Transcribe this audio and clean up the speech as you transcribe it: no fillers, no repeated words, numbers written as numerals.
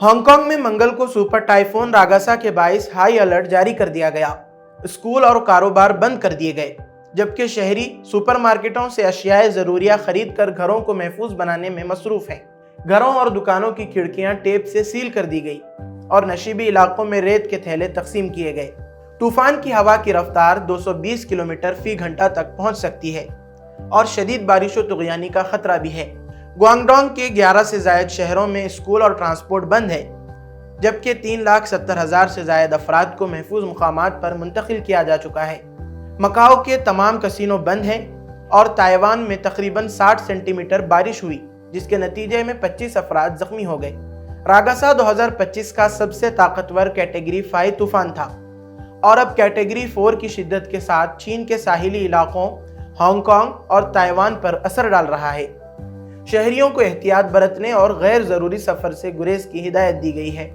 Hong Kong میں منگل کو سپر ٹائفون راگاسا کے باعث ہائی الرٹ جاری کر دیا گیا۔ اسکول اور کاروبار بند کر دیے گئے، جبکہ شہری سپر مارکیٹوں سے اشیاء ضروریہ خرید کر گھروں کو محفوظ بنانے میں مصروف ہیں۔ گھروں اور دکانوں کی کھڑکیاں ٹیپ سے سیل کر دی گئی اور نشیبی علاقوں میں ریت کے تھیلے تقسیم کیے گئے۔ طوفان کی ہوا کی رفتار 220 کلومیٹر فی گھنٹہ تک پہنچ سکتی ہے اور شدید بارش و طغیانی کا خطرہ بھی ہے۔ گوانگڈونگ کے 11 سے زائد شہروں میں اسکول اور ٹرانسپورٹ بند ہے، جبکہ 3,70,000 سے زائد افراد کو محفوظ مقامات پر منتقل کیا جا چکا ہے۔ مکاؤ کے تمام کسینو بند ہیں اور تائیوان میں تقریباً 60 سینٹی میٹر بارش ہوئی، جس کے نتیجے میں 25 افراد زخمی ہو گئے۔ راگاسا 2025 کا سب سے طاقتور کیٹیگری 5 طوفان تھا اور اب کیٹیگری 4 کی شدت کے ساتھ چین کے ساحلی علاقوں، ہانگ کانگ اور تائیوان پر اثر ڈال رہا ہے۔ شہریوں کو احتیاط برتنے اور غیر ضروری سفر سے گریز کی ہدایت دی گئی ہے۔